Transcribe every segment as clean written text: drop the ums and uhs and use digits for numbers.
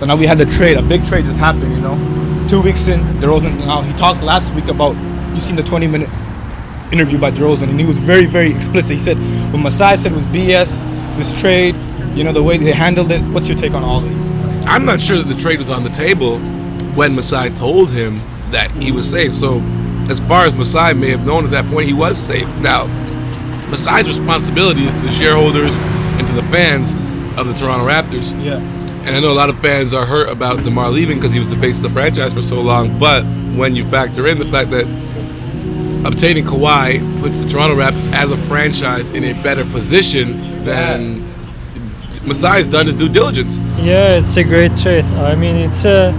So now we had the trade. A big trade just happened, 2 weeks in, DeRozan, now he talked last week about, you seen the 20-minute interview by DeRozan, and he was very, very explicit. He said, what Masai said was BS, this trade, the way they handled it. What's your take on all this? I'm not sure that the trade was on the table when Masai told him that he was safe. So as far as Masai may have known at that point, he was safe. Now, Masai's responsibility is to the shareholders and to the fans of the Toronto Raptors. Yeah. And I know a lot of fans are hurt about DeMar leaving because he was the face of the franchise for so long. But when you factor in the fact that obtaining Kawhi puts the Toronto Raptors as a franchise in a better position than Masai's done his due diligence. Yeah, it's a great trade. I mean, it's a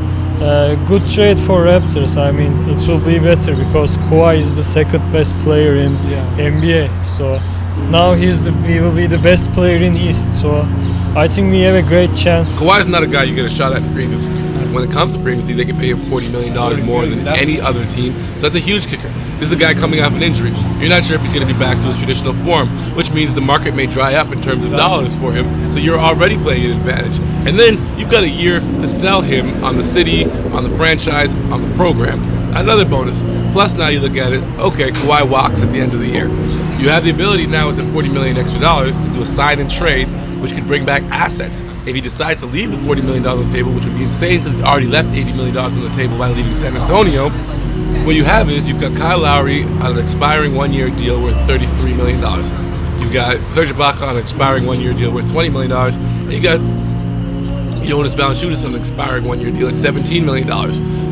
good trade for Raptors. I mean, it will be better because Kawhi is the second best player in NBA. So now he will be the best player in East. So I think we have a great chance. Kawhi's not a guy you get a shot at in free agency. When it comes to free agency, they can pay him $40 million more than any other team. So that's a huge kicker. This is a guy coming off an injury. You're not sure if he's going to be back to his traditional form, which means the market may dry up in terms of dollars for him. So you're already playing an advantage. And then you've got a year to sell him on the city, on the franchise, on the program. Another bonus. Plus now you look at it, okay, Kawhi walks at the end of the year. You have the ability now with the $40 million extra dollars to do a sign and trade, which could bring back assets. If he decides to leave the $40 million on the table, which would be insane because he's already left $80 million on the table by leaving San Antonio, what you have is you've got Kyle Lowry on an expiring one-year deal worth $33 million. You've got Serge Ibaka on an expiring one-year deal worth $20 million. And you got Jonas Valanciunas on an expiring one-year deal at $17 million.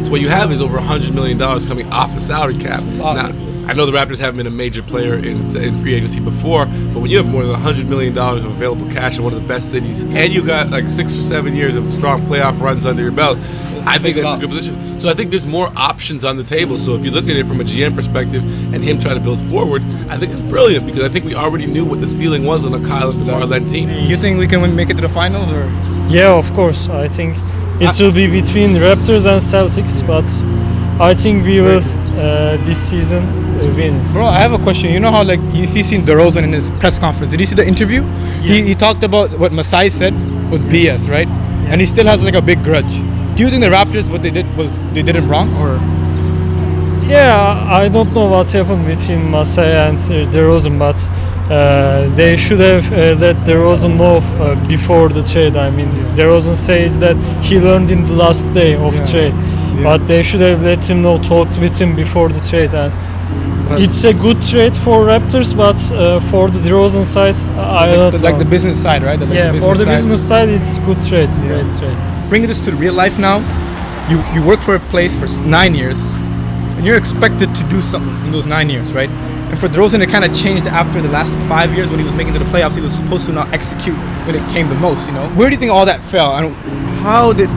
So what you have is over $100 million coming off the salary cap. Now, I know the Raptors haven't been a major player in free agency before, but when you have more than $100 million of available cash in one of the best cities, and you got like 6 or 7 years of strong playoff runs under your belt, I think that's a good position. So I think there's more options on the table. So if you look at it from a GM perspective and him trying to build forward, I think it's brilliant because I think we already knew what the ceiling was on a Kyle and DeMar-led team. You think we can make it to the finals? Or? Yeah, of course. I think it will be between Raptors and Celtics, but I think we will this season win it. Bro, I have a question. You know how, if you seen DeRozan in his press conference, did you see the interview? Yeah. He talked about what Masai said was BS, right? Yeah. And he still has a big grudge. Do you think the Raptors, what they did did it wrong, or? Yeah, I don't know what happened between Masai and DeRozan, but they should have let DeRozan know before the trade. I mean, DeRozan says that he learned in the last day of trade, but they should have let him know, talked with him before the trade. And it's a good trade for Raptors, but for the DeRozan side, I don't know. The business side, right? For the business side, it's good trade, great trade. Bringing this to real life now, you work for a place for 9 years, and you're expected to do something in those 9 years, right? And for DeRozan, it kind of changed after the last 5 years when he was making it to the playoffs. He was supposed to not execute when it came the most, Where do you think all that fell? And how did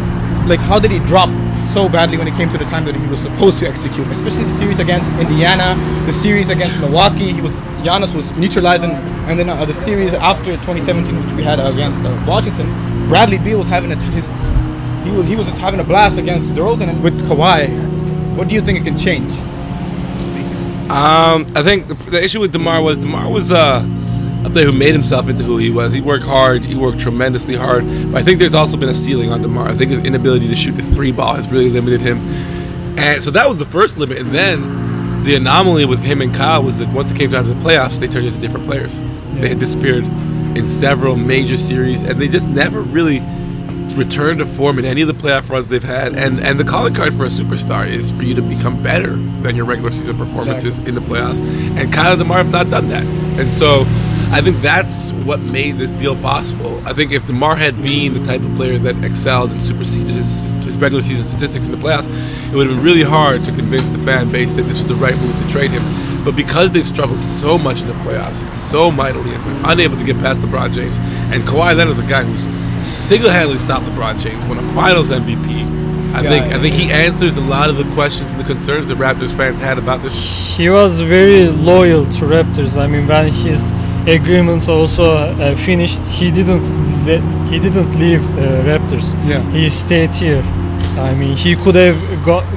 he drop so badly when it came to the time that he was supposed to execute? Especially the series against Indiana, the series against Milwaukee. Giannis was neutralizing, and then the series after 2017, which we had against Washington, Bradley Beal was having he was just having a blast against DeRozan, and with Kawhi, what do you think it can change? I think the issue with DeMar was a player who made himself into who he was. He worked hard. He worked tremendously hard. But I think there's also been a ceiling on DeMar. I think his inability to shoot the three ball has really limited him. And so that was the first limit. And then the anomaly with him and Kyle was that once it came down to the playoffs, they turned into different players. Yeah. They had disappeared in several major series, and they just never really returned to form in any of the playoff runs they've had. And the calling card for a superstar is for you to become better than your regular season performances in the playoffs. And Kyle and DeMar have not done that. And so I think that's what made this deal possible. I think if DeMar had been the type of player that excelled and superseded his regular season statistics in the playoffs, it would have been really hard to convince the fan base that this was the right move to trade him. But because they've struggled so much in the playoffs and so mightily and been unable to get past LeBron James, and Kawhi Leonard's a guy who's single-handedly stopped LeBron James, won a Finals MVP. I think he answers a lot of the questions and the concerns that Raptors fans had about this. He was very loyal to Raptors. I mean, when his agreement also finished, he didn't leave Raptors. Yeah. He stayed here. I mean, he could have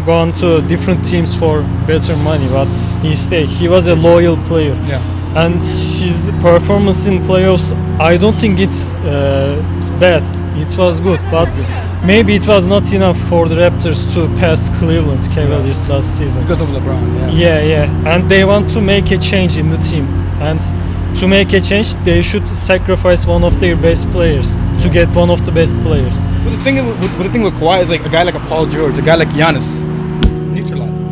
gone to different teams for better money, but he stayed. He was a loyal player. Yeah. And his performance in playoffs, I don't think it's bad. It was good, but maybe it was not enough for the Raptors to pass Cleveland Cavaliers last season. Because of LeBron. Yeah. And they want to make a change in the team. And to make a change, they should sacrifice one of their best players to get one of the best players. But the thing with Kawhi is like a guy like a Paul George, a guy like Giannis, neutralized.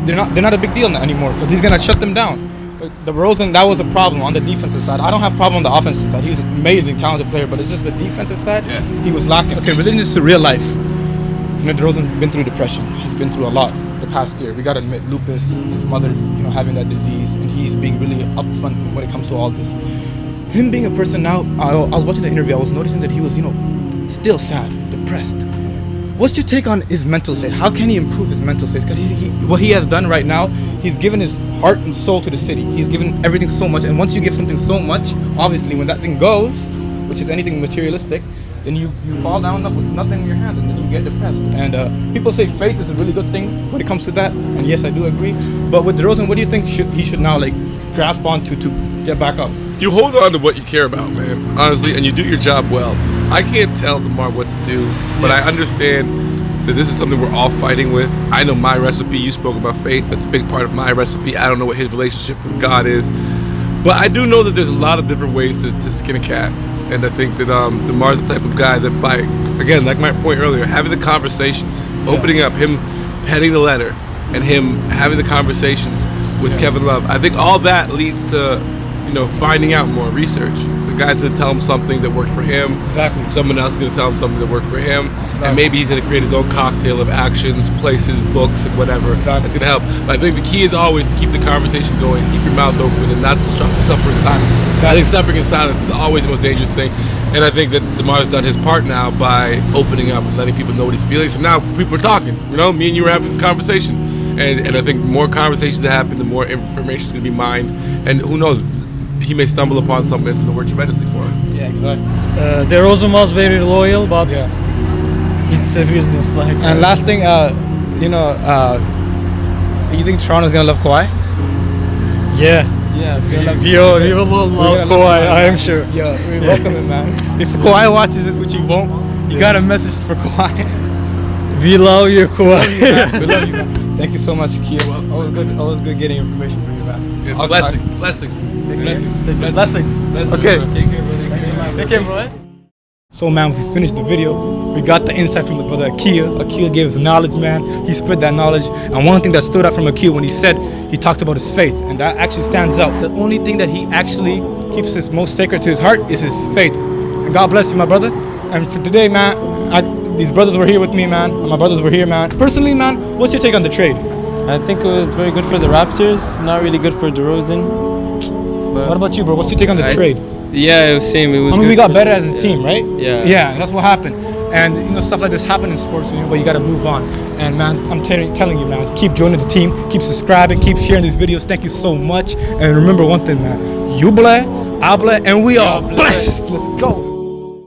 They're not a big deal anymore because he's gonna shut them down. The DeRozan, that was a problem on the defensive side. I don't have a problem on the offensive side. He's an amazing, talented player, but it's just the defensive side. Yeah. He was lacking. Okay, relating this to real life. You know, DeRozan's been through depression. He's been through a lot the past year. We gotta admit, lupus, his mother, having that disease, and he's being really upfront when it comes to all this. Him being a person now, I was watching the interview. I was noticing that he was, still sad, depressed. What's your take on his mental state? How can he improve his mental state? Because what he has done right now, he's given his heart and soul to the city. He's given everything so much, and once you give something so much, obviously when that thing goes, which is anything materialistic, then you fall down with nothing in your hands, and then you get depressed. And people say faith is a really good thing when it comes to that, and yes, I do agree. But with DeRozan, what do you think he should now grasp on to get back up? You hold on to what you care about, man, honestly, and you do your job well. I can't tell DeMar what to do, but I understand that this is something we're all fighting with. I know my recipe. You spoke about faith. That's a big part of my recipe. I don't know what his relationship with God is, but I do know that there's a lot of different ways to skin a cat. And I think that DeMar's the type of guy that by, again, like my point earlier, having the conversations, opening up, him penning the letter, and him having the conversations with Kevin Love, I think all that leads to, finding out more research. The guy's going to tell him something that worked for him. Exactly. Someone else is going to tell him something that worked for him. Exactly. And maybe he's going to create his own cocktail of actions, places, books, and whatever. Exactly. That's going to help. But I think the key is always to keep the conversation going, keep your mouth open, and not to suffer in silence. Exactly. I think suffering in silence is always the most dangerous thing. And I think that DeMar's done his part now by opening up and letting people know what he's feeling. So now people are talking. Me and you are having this conversation. And I think the more conversations that happen, the more information is going to be mined. And who knows, he may stumble upon something that's going to work tremendously for him. Yeah, exactly. DeRozan was very loyal, but it's a business. And last thing, you think Toronto's going to love Kawhi? Yeah. Yeah, we will love Kawhi, I am sure. Yeah, we welcome him, man. If Kawhi watches this, which he won't, you got a message for Kawhi. We love you, Kawhi. We love you, man. Thank you so much, Akil. Always good getting information from you, man. Yeah, blessings. Okay. Take care, bro. So, man, we finished the video. We got the insight from the brother Akil. Akil gave us knowledge, man. He spread that knowledge. And one thing that stood out from Akil when he talked about his faith, and that actually stands out. The only thing that he actually keeps his most sacred to his heart is his faith. And God bless you, my brother. And for today, man, these brothers were here with me, man. And my brothers were here, man. Personally, man, what's your take on the trade? I think it was very good for the Raptors, not really good for DeRozan. But what about you, bro? What's your take on the trade? Yeah, it was same. It was. We got better as a team, right? Yeah. Yeah, that's what happened. And stuff like this happen in sports, but you got to move on. And man, I'm telling you, man, keep joining the team, keep subscribing, keep sharing these videos. Thank you so much. And remember one thing, man, you bless, I bless, and we are blessed. Let's go.